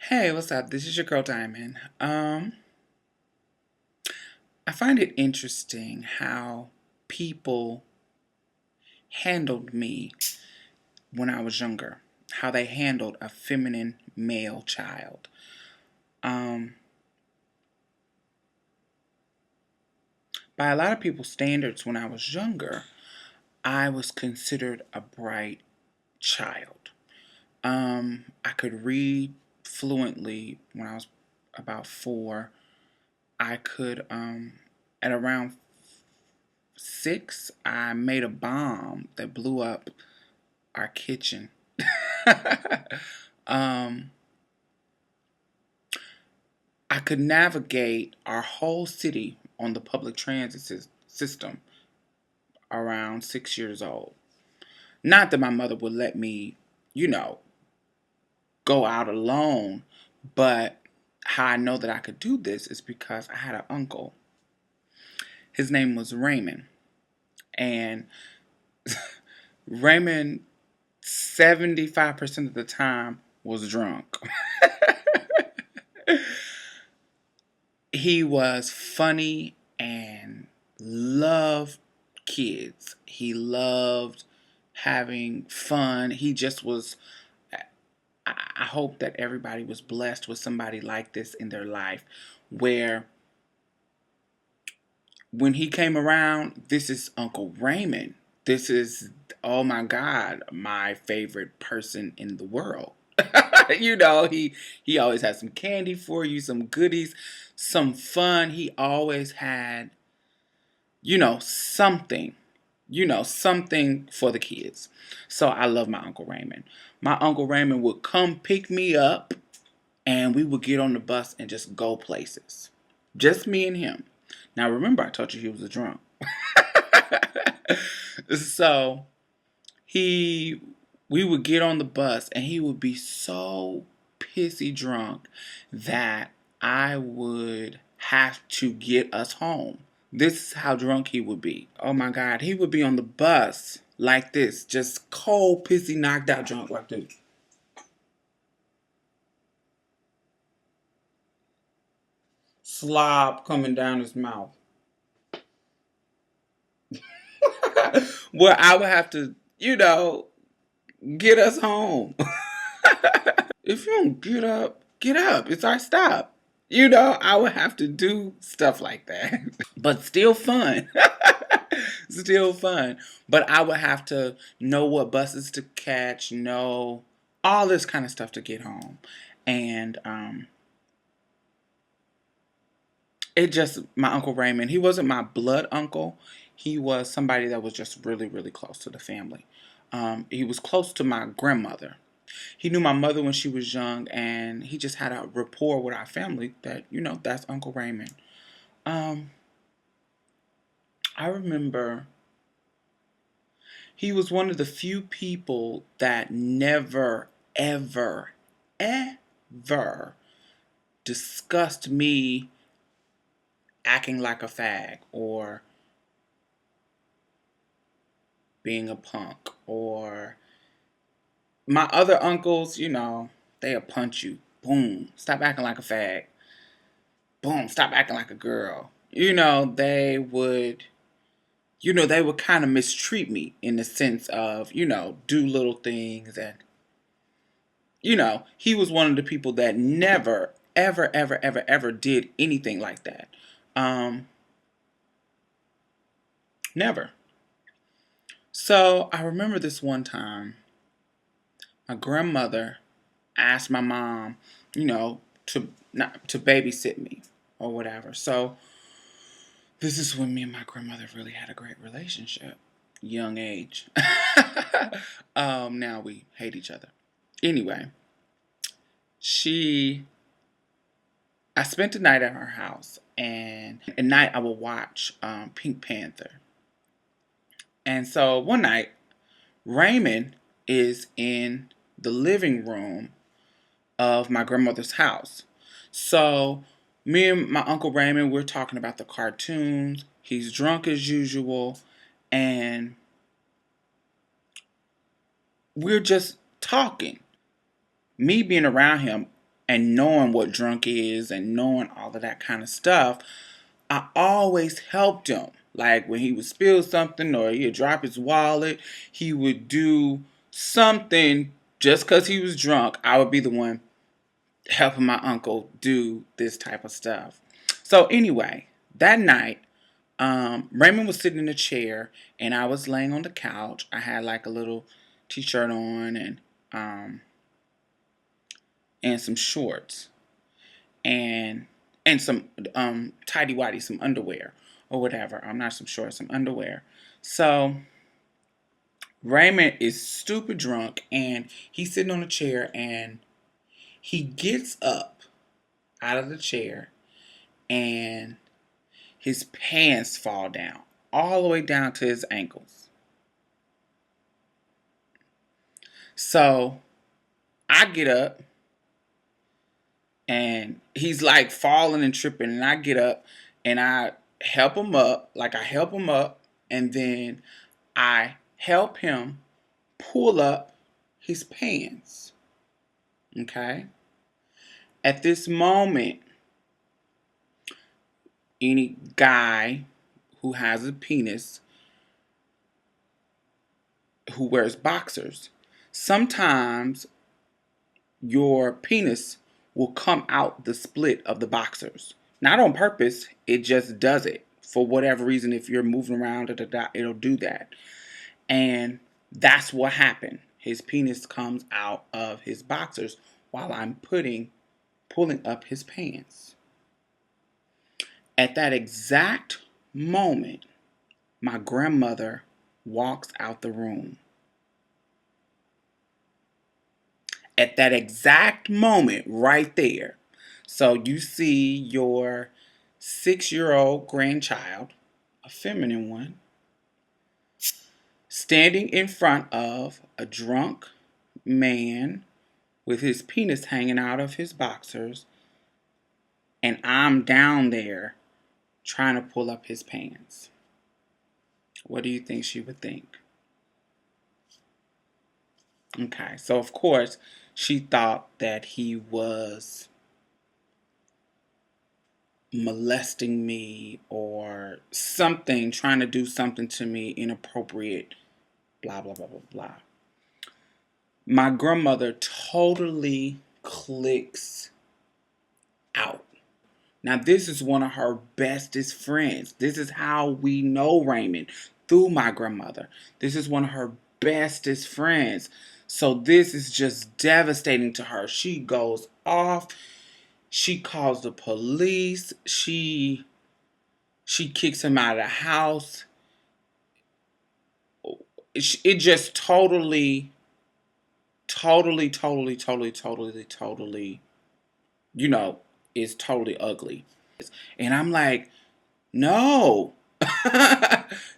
Hey, what's up? This is your girl Diamond. I find it interesting how people handled me when I was younger, how they handled a feminine male child. Um, by a lot of people's standards, when I was younger, I was considered a bright child. I could read fluently when I was about 4. I could, at around 6, I made a bomb that blew up our kitchen. um, I could navigate our whole city on the public transit system around 6 years old. Not that my mother would let me, you know, go out alone, but how I know that I could do this is because I had an uncle. His name was Raymond. And Raymond, 75% of the time, was drunk. He was funny and loved kids. He loved having fun. He just was. I hope that everybody was blessed with somebody like this in their life where when he came around, this is Uncle Raymond. This is, oh my God, my favorite person in the world. He always had some candy for you, some goodies, some fun. He always had, something, something for the kids. So I love my Uncle Raymond. My Uncle Raymond would come pick me up and we would get on the bus and just go places. Just me and him. Now remember I told you he was a drunk. So he we would get on the bus and he would be so pissy drunk that I would have to get us home. This is how drunk he would be. Oh my God. He would be on the bus like this, just cold, pissy, knocked out drunk like this. Slob coming down his mouth. Where I would have to, get us home. If you don't get up, get up. It's our stop. I would have to do stuff like that. But still fun. Still fun. But I would have to know what buses to catch, know all this kind of stuff to get home. And it just, my Uncle Raymond, he wasn't my blood uncle. He was somebody that was just really, really close to the family. He was close to my grandmother. He knew my mother when she was young, and he just had a rapport with our family that, that's Uncle Raymond. Um, I remember he was one of the few people that never, ever, ever discussed me acting like a fag or being a punk or my other uncles, they'll punch you. Boom. Stop acting like a fag. Boom. Stop acting like a girl. They would kind of mistreat me in the sense of, do little things. And, he was one of the people that never, ever, ever, ever, ever did anything like that. Um, Never. So I remember this one time, my grandmother asked my mom, to not to babysit me or whatever. So this is when me and my grandmother really had a great relationship. Young age. Now we hate each other. Anyway, she I spent the night at her house, and at night I would watch Pink Panther. And so one night, Raymond is in the living room of my grandmother's house. So me and my Uncle Raymond, we're talking about the cartoons. He's drunk as usual, and we're just talking. Me being around him, and knowing what drunk is and knowing all of that kind of stuff, I always helped him. Like when he would spill something or he'd drop his wallet, he would do something just because he was drunk. I would be the one helping my uncle do this type of stuff. So anyway, that night, Raymond was sitting in a chair and I was laying on the couch. I had like a little t-shirt on um, and some shorts and some tidy whitey, some underwear or whatever. I'm not some shorts, some underwear. So Raymond is stupid drunk and he's sitting on a chair and he gets up out of the chair and his pants fall down all the way down to his ankles. So I get up and he's like falling and tripping, and I get up and I help him up. Like I help him up and then I help him pull up his pants. Okay? At this moment, any guy who has a penis who wears boxers, sometimes your penis will come out the split of the boxers. Not on purpose, it just does it. For whatever reason, if you're moving around, it'll do that. And that's what happened. His penis comes out of his boxers while I'm pulling up his pants. At that exact moment, my grandmother walks out the room. At that exact moment, right there. So you see your 6-year-old grandchild, a feminine one, standing in front of a drunk man with his penis hanging out of his boxers, and I'm down there trying to pull up his pants. What do you think she would think? Okay, so of course she thought that he was molesting me or something, trying to do something to me inappropriate, blah, blah, blah, blah, blah. My grandmother totally clicks out. Now, this is one of her bestest friends. This is how we know Raymond, through my grandmother. This is one of her bestest friends. So this is just devastating to her. She goes off. She calls the police. She kicks him out of the house. It just totally, is totally ugly. And I'm like, no,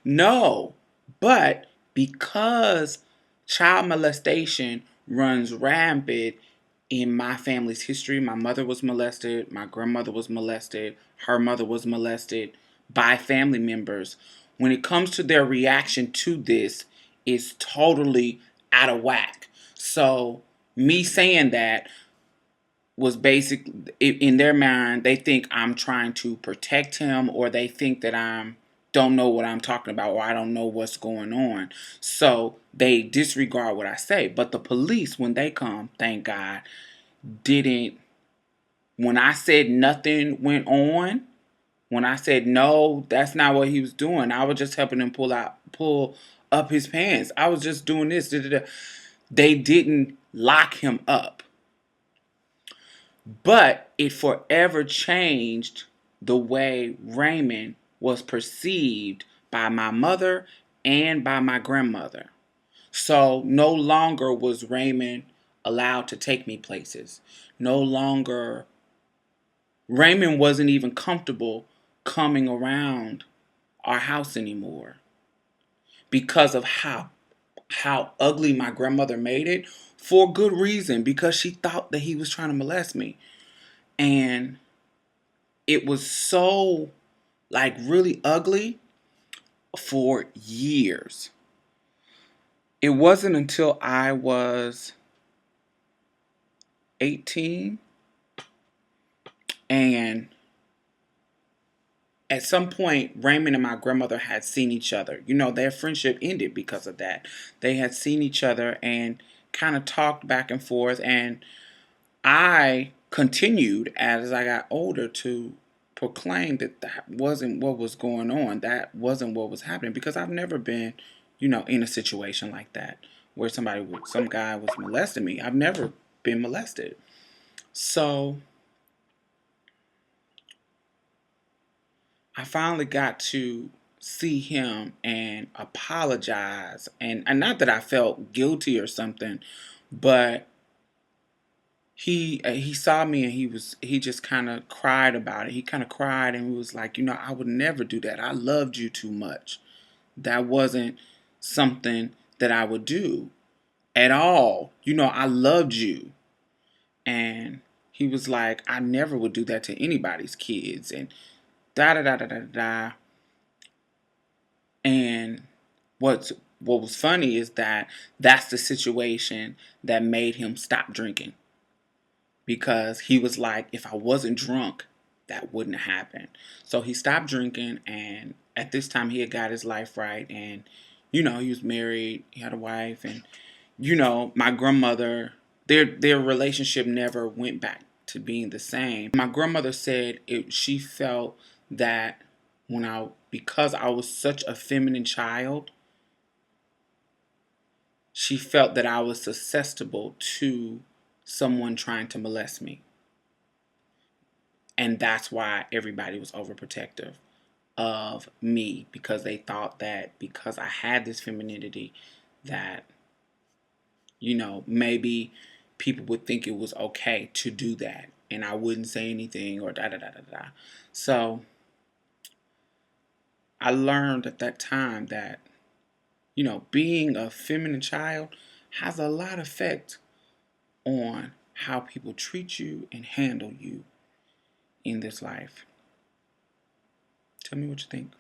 no. But because child molestation runs rampant in my family's history, my mother was molested, my grandmother was molested, her mother was molested by family members. When it comes to their reaction to this, it's totally out of whack. So me saying that was basic in their mind. They think I'm trying to protect him, or they think that I don't know what I'm talking about, or I don't know what's going on. So they disregard what I say. But the police, when they come, thank God, didn't. When I said nothing went on, when I said no, that's not what he was doing. I was just helping him pull up his pants. I was just doing this. Da, da, da. They didn't lock him up. But it forever changed the way Raymond was perceived by my mother and by my grandmother. So no longer was Raymond allowed to take me places. No longer, Raymond wasn't even comfortable coming around our house anymore because of how ugly my grandmother made it, for good reason, because she thought that he was trying to molest me. And it was so, like, really ugly for years. It wasn't until I was 18 And at some point, Raymond and my grandmother had seen each other. You know, their friendship ended because of that. They had seen each other and kind of talked back and forth. And I continued as I got older to proclaim that that wasn't what was going on. That wasn't what was happening, because I've never been, in a situation like that where some guy was molesting me. I've never been molested. So I finally got to see him and apologize. And not that I felt guilty or something, but he saw me, and he just kind of cried about it. He kind of cried and was like, I would never do that. I loved you too much. That wasn't something that I would do at all. I loved you. And he was like, I never would do that to anybody's kids, and da da da da da da. And what was funny is that that's the situation that made him stop drinking, because he was like, if I wasn't drunk, that wouldn't have happened. So he stopped drinking, and at this time he had got his life right, and he was married, he had a wife, and my grandmother, their relationship never went back to being the same. My grandmother said she felt that because I was such a feminine child, she felt that I was susceptible to someone trying to molest me. And that's why everybody was overprotective of me, because they thought that because I had this femininity, that, maybe people would think it was okay to do that, and I wouldn't say anything, or da da da da da. So I learned at that time that, being a feminine child has a lot of effect on how people treat you and handle you in this life. Tell me what you think.